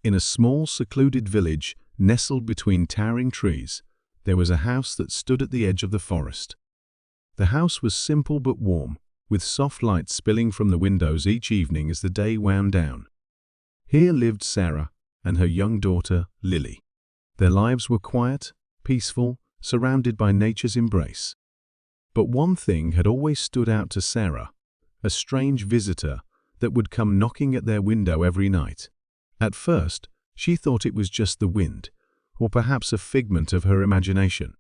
In a small, secluded village, nestled between towering trees, there was a house that stood at the edge of the forest. The house was simple but warm, with soft light spilling from the windows each evening as the day wound down. Here lived Sarah and her young daughter, Lily. Their lives were quiet, peaceful, surrounded by nature's embrace. But one thing had always stood out to Sarah: a strange visitor that would come knocking at their window every night. At first, she thought it was just the wind, or perhaps a figment of her imagination.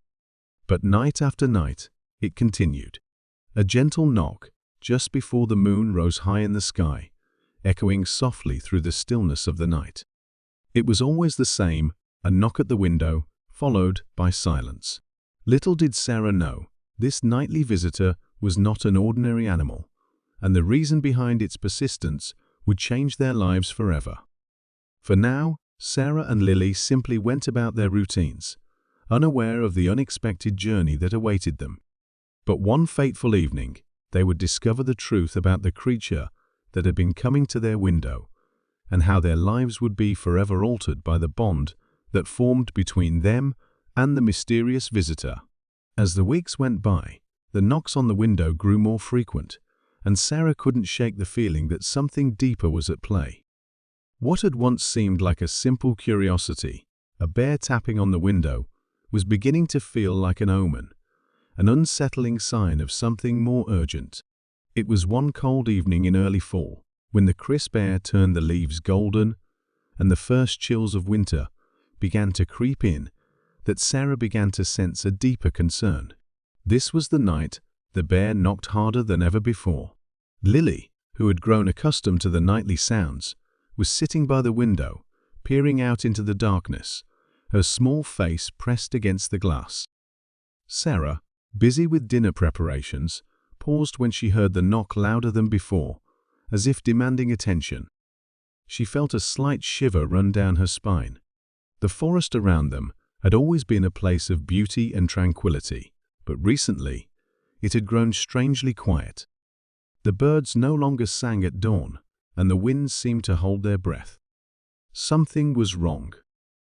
But night after night, it continued. A gentle knock, just before the moon rose high in the sky, echoing softly through the stillness of the night. It was always the same, a knock at the window, followed by silence. Little did Sarah know, this nightly visitor was not an ordinary animal, and the reason behind its persistence would change their lives forever. For now, Sarah and Lily simply went about their routines, unaware of the unexpected journey that awaited them. But one fateful evening, they would discover the truth about the creature that had been coming to their window, and how their lives would be forever altered by the bond that formed between them and the mysterious visitor. As the weeks went by, the knocks on the window grew more frequent, and Sarah couldn't shake the feeling that something deeper was at play. What had once seemed like a simple curiosity, a bare tapping on the window, was beginning to feel like an omen, an unsettling sign of something more urgent. It was one cold evening in early fall, when the crisp air turned the leaves golden and the first chills of winter began to creep in, that Sarah began to sense a deeper concern. This was the night the bear knocked harder than ever before. Lily, who had grown accustomed to the nightly sounds, was sitting by the window, peering out into the darkness, her small face pressed against the glass. Sarah, busy with dinner preparations, paused when she heard the knock louder than before, as if demanding attention. She felt a slight shiver run down her spine. The forest around them had always been a place of beauty and tranquility, but recently it had grown strangely quiet. The birds no longer sang at dawn, and the winds seemed to hold their breath. Something was wrong.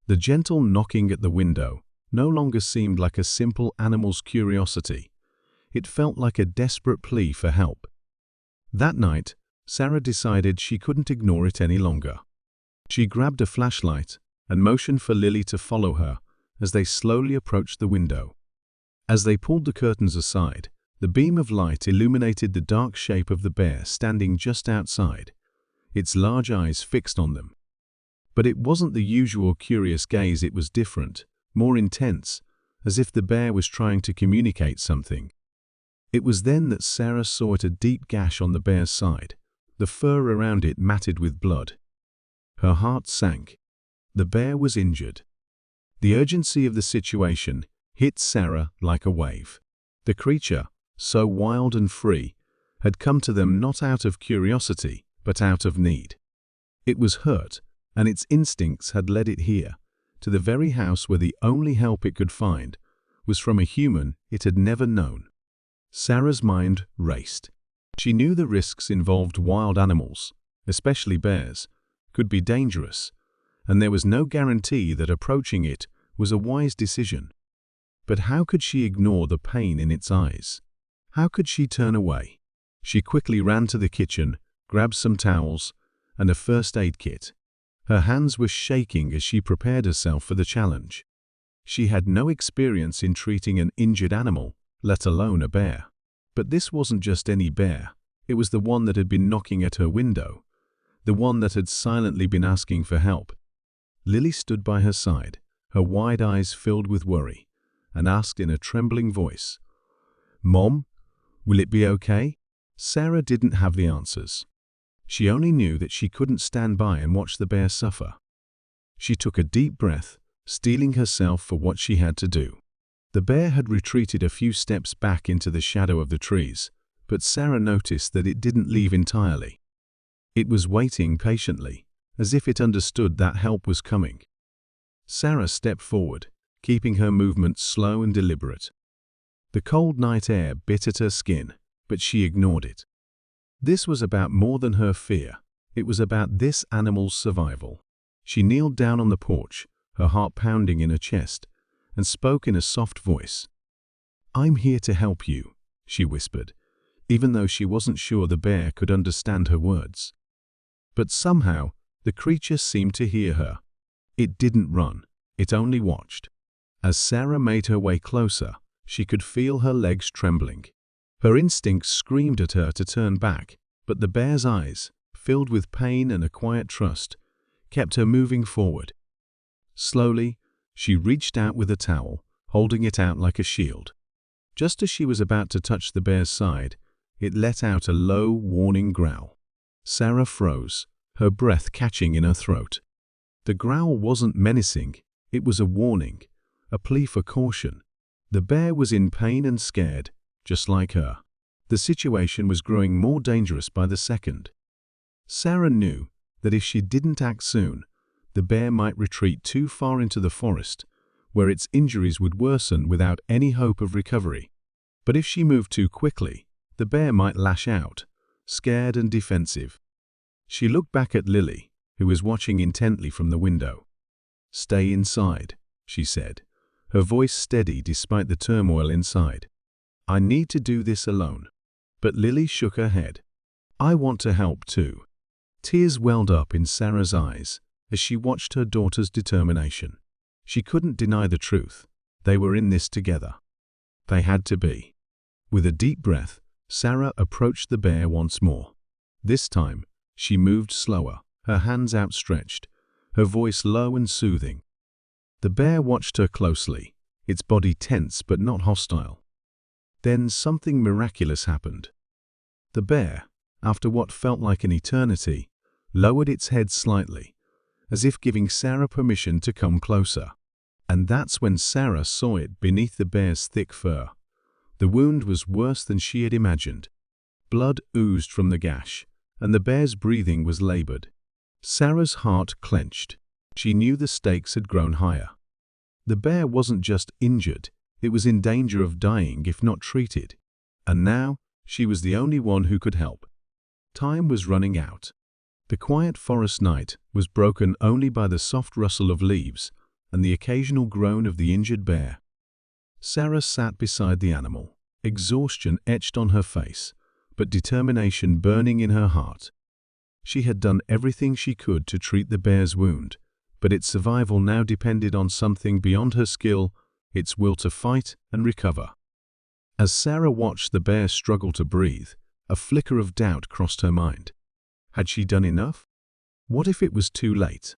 The gentle knocking at the window no longer seemed like a simple animal's curiosity. It felt like a desperate plea for help. That night, Sarah decided she couldn't ignore it any longer. She grabbed a flashlight and motioned for Lily to follow her as they slowly approached the window. As they pulled the curtains aside, the beam of light illuminated the dark shape of the bear standing just outside, its large eyes fixed on them. But it wasn't the usual curious gaze, it was different, more intense, as if the bear was trying to communicate something. It was then that Sarah saw a deep gash on the bear's side, the fur around it matted with blood. Her heart sank. The bear was injured. The urgency of the situation hit Sarah like a wave. The creature, so wild and free, had come to them not out of curiosity, but out of need. It was hurt, and its instincts had led it here, to the very house where the only help it could find was from a human it had never known. Sarah's mind raced. She knew the risks involved. Wild animals, especially bears, could be dangerous, and there was no guarantee that approaching it was a wise decision. But how could she ignore the pain in its eyes? How could she turn away? She quickly ran to the kitchen, grabbed some towels and a first aid kit. Her hands were shaking as she prepared herself for the challenge. She had no experience in treating an injured animal, let alone a bear. But this wasn't just any bear. It was the one that had been knocking at her window, the one that had silently been asking for help. Lily stood by her side, her wide eyes filled with worry, and asked in a trembling voice, "Mom, will it be okay?" Sarah didn't have the answers. She only knew that she couldn't stand by and watch the bear suffer. She took a deep breath, steeling herself for what she had to do. The bear had retreated a few steps back into the shadow of the trees, but Sarah noticed that it didn't leave entirely. It was waiting patiently, as if it understood that help was coming. Sarah stepped forward, keeping her movements slow and deliberate. The cold night air bit at her skin, but she ignored it. This was about more than her fear. It was about this animal's survival. She kneeled down on the porch, her heart pounding in her chest, and spoke in a soft voice. "I'm here to help you," she whispered, even though she wasn't sure the bear could understand her words. But somehow, the creature seemed to hear her. It didn't run, it only watched. As Sarah made her way closer, she could feel her legs trembling. Her instincts screamed at her to turn back, but the bear's eyes, filled with pain and a quiet trust, kept her moving forward. Slowly, she reached out with a towel, holding it out like a shield. Just as she was about to touch the bear's side, it let out a low, warning growl. Sarah froze, her breath catching in her throat. The growl wasn't menacing, it was a warning, a plea for caution. The bear was in pain and scared, just like her. The situation was growing more dangerous by the second. Sarah knew that if she didn't act soon, the bear might retreat too far into the forest, where its injuries would worsen without any hope of recovery. But if she moved too quickly, the bear might lash out, scared and defensive. She looked back at Lily, who was watching intently from the window. "Stay inside," she said, her voice steady despite the turmoil inside. "I need to do this alone." But Lily shook her head. "I want to help too." Tears welled up in Sarah's eyes as she watched her daughter's determination. She couldn't deny the truth. They were in this together. They had to be. With a deep breath, Sarah approached the bear once more. This time, she moved slower, her hands outstretched, her voice low and soothing. The bear watched her closely, its body tense but not hostile. Then something miraculous happened. The bear, after what felt like an eternity, lowered its head slightly, as if giving Sarah permission to come closer. And that's when Sarah saw it beneath the bear's thick fur. The wound was worse than she had imagined. Blood oozed from the gash, and the bear's breathing was labored. Sarah's heart clenched. She knew the stakes had grown higher. The bear wasn't just injured, it was in danger of dying if not treated. And now, she was the only one who could help. Time was running out. The quiet forest night was broken only by the soft rustle of leaves and the occasional groan of the injured bear. Sarah sat beside the animal, exhaustion etched on her face, but determination burning in her heart. She had done everything she could to treat the bear's wound, but its survival now depended on something beyond her skill, its will to fight and recover. As Sarah watched the bear struggle to breathe, a flicker of doubt crossed her mind. Had she done enough? What if it was too late?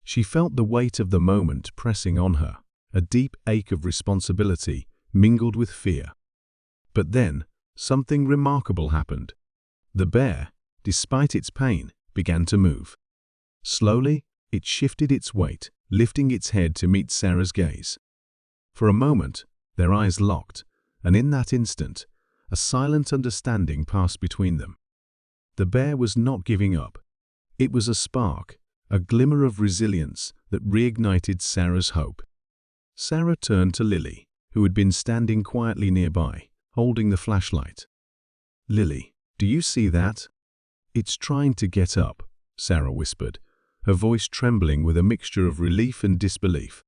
She felt the weight of the moment pressing on her, a deep ache of responsibility mingled with fear. But then, something remarkable happened. The bear, despite its pain, began to move. Slowly, it shifted its weight, lifting its head to meet Sarah's gaze. For a moment, their eyes locked, and in that instant, a silent understanding passed between them. The bear was not giving up. It was a spark, a glimmer of resilience that reignited Sarah's hope. Sarah turned to Lily, who had been standing quietly nearby, holding the flashlight. "Lily, do you see that?" "It's trying to get up," Sarah whispered, her voice trembling with a mixture of relief and disbelief.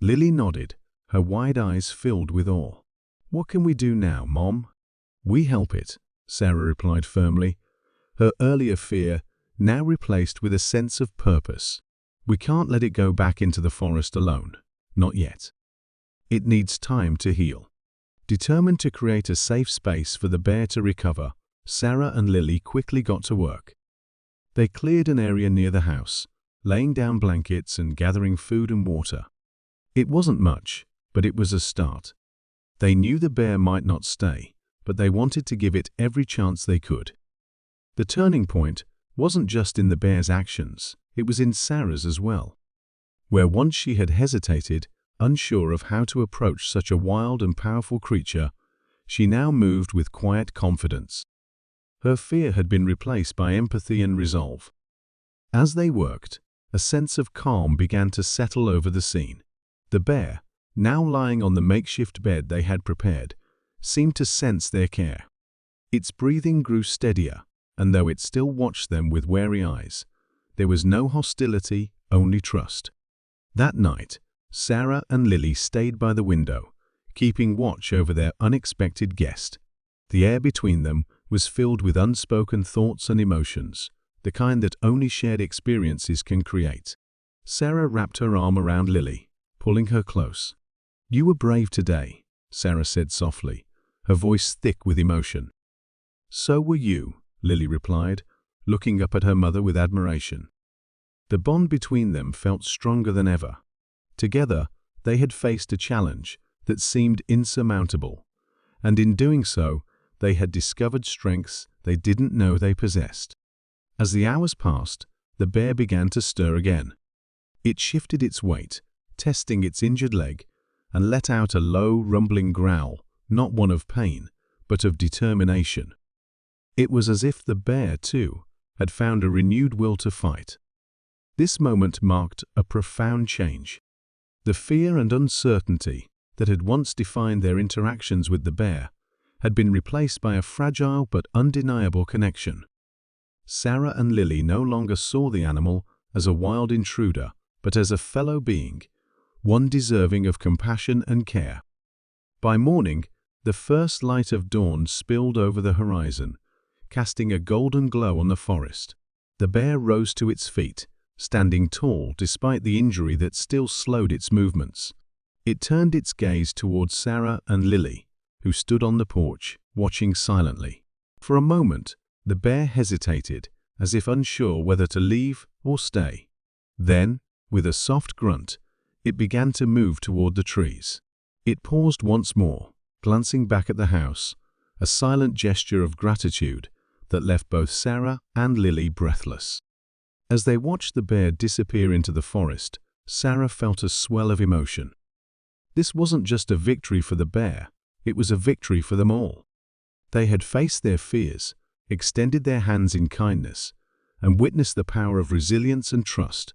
Lily nodded, her wide eyes filled with awe. "What can we do now, Mom?" "We help it," Sarah replied firmly, her earlier fear now replaced with a sense of purpose. "We can't let it go back into the forest alone. Not yet. It needs time to heal." Determined to create a safe space for the bear to recover, Sarah and Lily quickly got to work. They cleared an area near the house, laying down blankets and gathering food and water. It wasn't much, but it was a start. They knew the bear might not stay, but they wanted to give it every chance they could. The turning point wasn't just in the bear's actions, it was in Sarah's as well. Where once she had hesitated, unsure of how to approach such a wild and powerful creature, she now moved with quiet confidence. Her fear had been replaced by empathy and resolve. As they worked, a sense of calm began to settle over the scene. The bear, now lying on the makeshift bed they had prepared, seemed to sense their care. Its breathing grew steadier, and though it still watched them with wary eyes, there was no hostility, only trust. That night, Sarah and Lily stayed by the window, keeping watch over their unexpected guest. The air between them was filled with unspoken thoughts and emotions, the kind that only shared experiences can create. Sarah wrapped her arm around Lily, pulling her close. "You were brave today," Sarah said softly, her voice thick with emotion. "So were you," Lily replied, looking up at her mother with admiration. The bond between them felt stronger than ever. Together, they had faced a challenge that seemed insurmountable, and in doing so, they had discovered strengths they didn't know they possessed. As the hours passed, the bear began to stir again. It shifted its weight, testing its injured leg, and let out a low, rumbling growl, not one of pain, but of determination. It was as if the bear, too, had found a renewed will to fight. This moment marked a profound change. The fear and uncertainty that had once defined their interactions with the bear had been replaced by a fragile but undeniable connection. Sarah and Lily no longer saw the animal as a wild intruder, but as a fellow being, one deserving of compassion and care. By morning, the first light of dawn spilled over the horizon, casting a golden glow on the forest. The bear rose to its feet, standing tall despite the injury that still slowed its movements. It turned its gaze towards Sarah and Lily, who stood on the porch, watching silently. For a moment, the bear hesitated, as if unsure whether to leave or stay. Then, with a soft grunt, it began to move toward the trees. It paused once more, glancing back at the house, a silent gesture of gratitude that left both Sarah and Lily breathless. As they watched the bear disappear into the forest, Sarah felt a swell of emotion. This wasn't just a victory for the bear, it was a victory for them all. They had faced their fears, extended their hands in kindness, and witnessed the power of resilience and trust.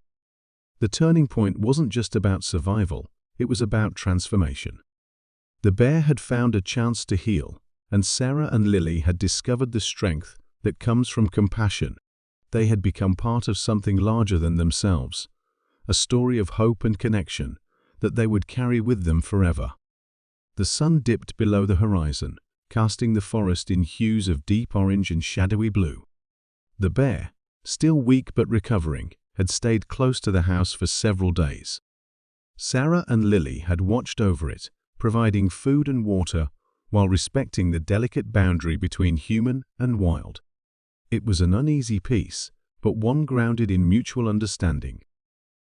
The turning point wasn't just about survival, it was about transformation. The bear had found a chance to heal, and Sarah and Lily had discovered the strength that comes from compassion. They had become part of something larger than themselves, a story of hope and connection that they would carry with them forever. The sun dipped below the horizon, casting the forest in hues of deep orange and shadowy blue. The bear, still weak but recovering, had stayed close to the house for several days. Sarah and Lily had watched over it, providing food and water while respecting the delicate boundary between human and wild. It was an uneasy peace, but one grounded in mutual understanding.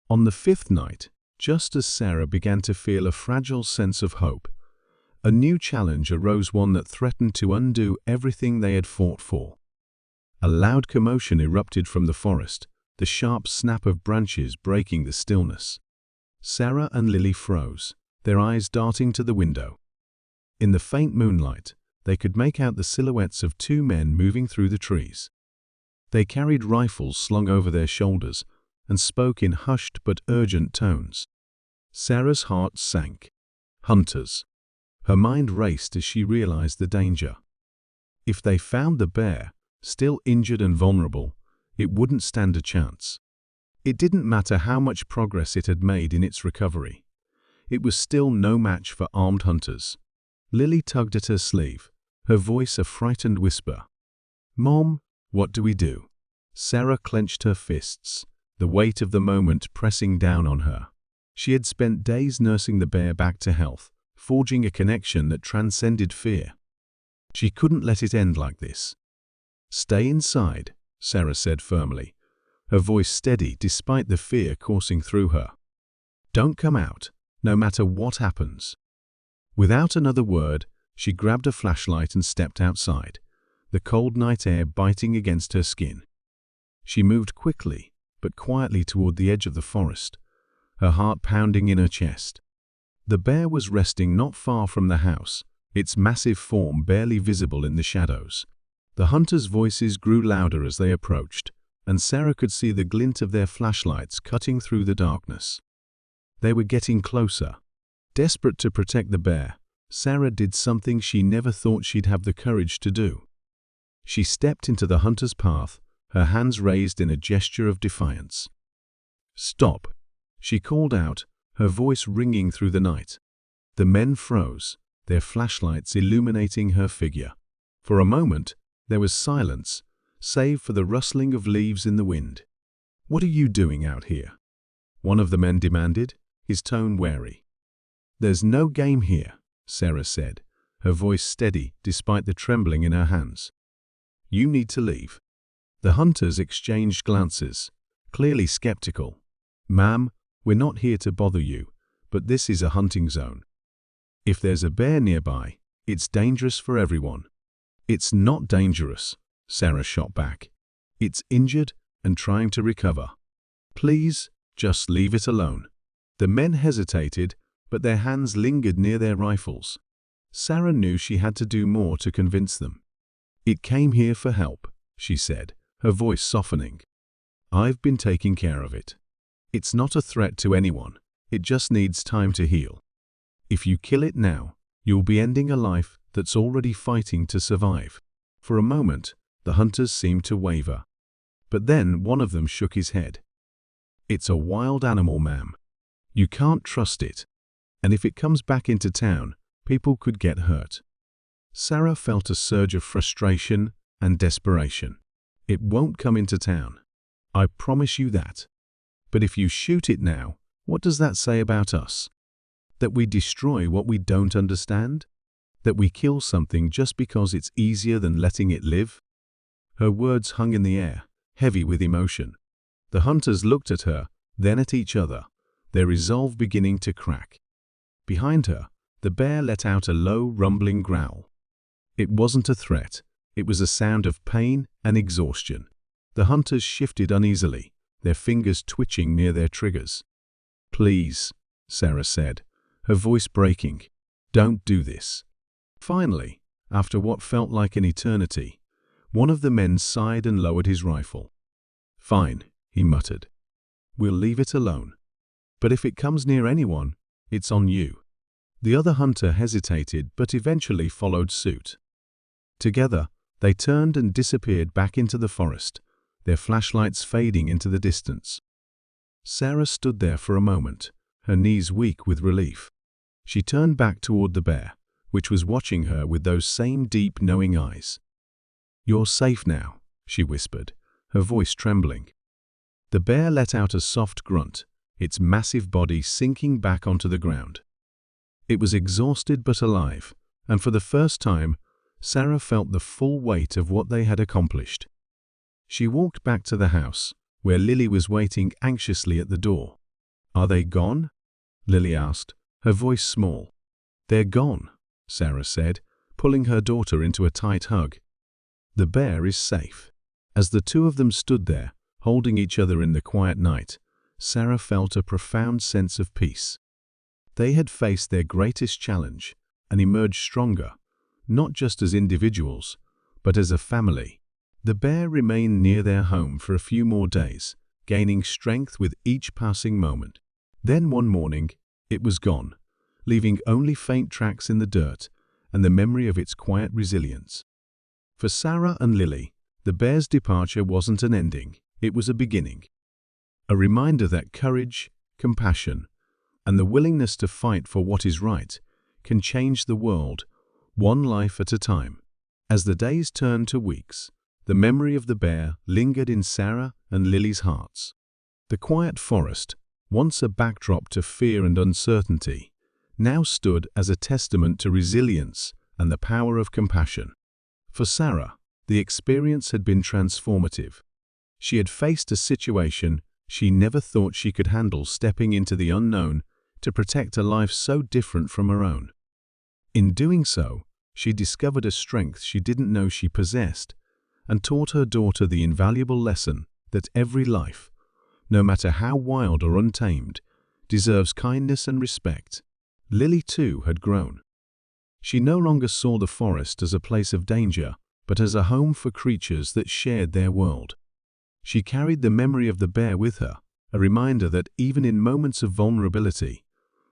On the fifth night, just as Sarah began to feel a fragile sense of hope, a new challenge arose, one that threatened to undo everything they had fought for. A loud commotion erupted from the forest, the sharp snap of branches breaking the stillness. Sarah and Lily froze, their eyes darting to the window. In the faint moonlight, they could make out the silhouettes of two men moving through the trees. They carried rifles slung over their shoulders and spoke in hushed but urgent tones. Sarah's heart sank. Hunters. Her mind raced as she realized the danger. If they found the bear, still injured and vulnerable, it wouldn't stand a chance. It didn't matter how much progress it had made in its recovery. It was still no match for armed hunters. Lily tugged at her sleeve, her voice a frightened whisper. "Mom, what do we do?" Sarah clenched her fists, the weight of the moment pressing down on her. She had spent days nursing the bear back to health, forging a connection that transcended fear. She couldn't let it end like this. "Stay inside," Sarah said firmly, her voice steady despite the fear coursing through her. "Don't come out, no matter what happens." Without another word, she grabbed a flashlight and stepped outside, the cold night air biting against her skin. She moved quickly, but quietly toward the edge of the forest, her heart pounding in her chest. The bear was resting not far from the house, its massive form barely visible in the shadows. The hunters' voices grew louder as they approached, and Sarah could see the glint of their flashlights cutting through the darkness. They were getting closer. Desperate to protect the bear, Sarah did something she never thought she'd have the courage to do. She stepped into the hunter's path, her hands raised in a gesture of defiance. "Stop!" she called out, her voice ringing through the night. The men froze, their flashlights illuminating her figure. For a moment, there was silence, save for the rustling of leaves in the wind. "What are you doing out here?" one of the men demanded, his tone wary. "There's no game here," Sarah said, her voice steady despite the trembling in her hands. "You need to leave." The hunters exchanged glances, clearly skeptical. "Ma'am, we're not here to bother you, but this is a hunting zone. If there's a bear nearby, it's dangerous for everyone." "It's not dangerous," Sarah shot back. "It's injured and trying to recover. Please, just leave it alone." The men hesitated, but their hands lingered near their rifles. Sarah knew she had to do more to convince them. "It came here for help," she said, her voice softening. "I've been taking care of it. It's not a threat to anyone. It just needs time to heal. If you kill it now, you'll be ending a life that's already fighting to survive." For a moment, the hunters seemed to waver. But then one of them shook his head. "It's a wild animal, ma'am. You can't trust it. And if it comes back into town, people could get hurt." Sarah felt a surge of frustration and desperation. "It won't come into town. I promise you that. But if you shoot it now, what does that say about us? That we destroy what we don't understand? That we kill something just because it's easier than letting it live?" Her words hung in the air, heavy with emotion. The hunters looked at her, then at each other, their resolve beginning to crack. Behind her, the bear let out a low, rumbling growl. It wasn't a threat. It was a sound of pain and exhaustion. The hunters shifted uneasily, their fingers twitching near their triggers. "Please," Sarah said, her voice breaking, "don't do this." Finally, after what felt like an eternity, one of the men sighed and lowered his rifle. "Fine," he muttered. "We'll leave it alone. But if it comes near anyone, it's on you." The other hunter hesitated but eventually followed suit. Together, they turned and disappeared back into the forest, their flashlights fading into the distance. Sarah stood there for a moment, her knees weak with relief. She turned back toward the bear, which was watching her with those same deep, knowing eyes. "You're safe now," she whispered, her voice trembling. The bear let out a soft grunt, its massive body sinking back onto the ground. It was exhausted but alive, and for the first time, Sarah felt the full weight of what they had accomplished. She walked back to the house, where Lily was waiting anxiously at the door. "Are they gone?" Lily asked, her voice small. "They're gone," Sarah said, pulling her daughter into a tight hug. "The bear is safe." As the two of them stood there, holding each other in the quiet night, Sarah felt a profound sense of peace. They had faced their greatest challenge and emerged stronger, not just as individuals, but as a family. The bear remained near their home for a few more days, gaining strength with each passing moment. Then one morning, it was gone, leaving only faint tracks in the dirt and the memory of its quiet resilience. For Sarah and Lily, the bear's departure wasn't an ending, it was a beginning. A reminder that courage, compassion, and the willingness to fight for what is right can change the world, one life at a time. As the days turned to weeks, the memory of the bear lingered in Sarah and Lily's hearts. The quiet forest, once a backdrop to fear and uncertainty, now stood as a testament to resilience and the power of compassion. For Sarah, the experience had been transformative. She had faced a situation she never thought she could handle, stepping into the unknown to protect a life so different from her own. In doing so, she discovered a strength she didn't know she possessed and taught her daughter the invaluable lesson that every life, no matter how wild or untamed, deserves kindness and respect. Lily, too, had grown. She no longer saw the forest as a place of danger, but as a home for creatures that shared their world. She carried the memory of the bear with her, a reminder that even in moments of vulnerability,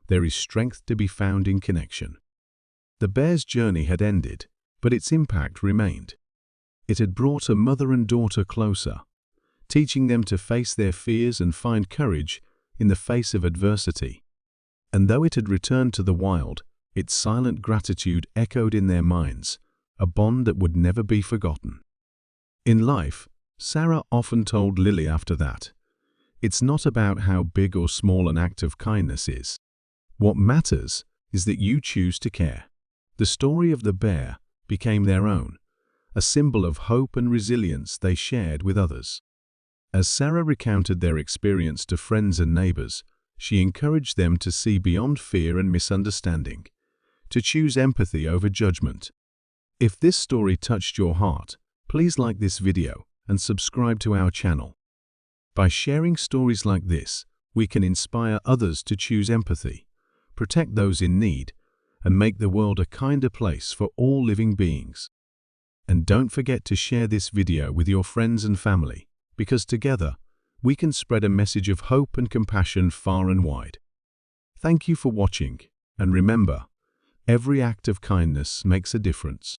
there is strength to be found in connection. The bear's journey had ended, but its impact remained. It had brought a mother and daughter closer, teaching them to face their fears and find courage in the face of adversity. And though it had returned to the wild, its silent gratitude echoed in their minds, a bond that would never be forgotten. In life, Sarah often told Lily after that, "It's not about how big or small an act of kindness is. What matters is that you choose to care." The story of the bear became their own, a symbol of hope and resilience they shared with others. As Sarah recounted their experience to friends and neighbors, she encouraged them to see beyond fear and misunderstanding, to choose empathy over judgment. If this story touched your heart, please like this video and subscribe to our channel. By sharing stories like this, we can inspire others to choose empathy, protect those in need, and make the world a kinder place for all living beings. And don't forget to share this video with your friends and family, because together, we can spread a message of hope and compassion far and wide. Thank you for watching, and remember, every act of kindness makes a difference.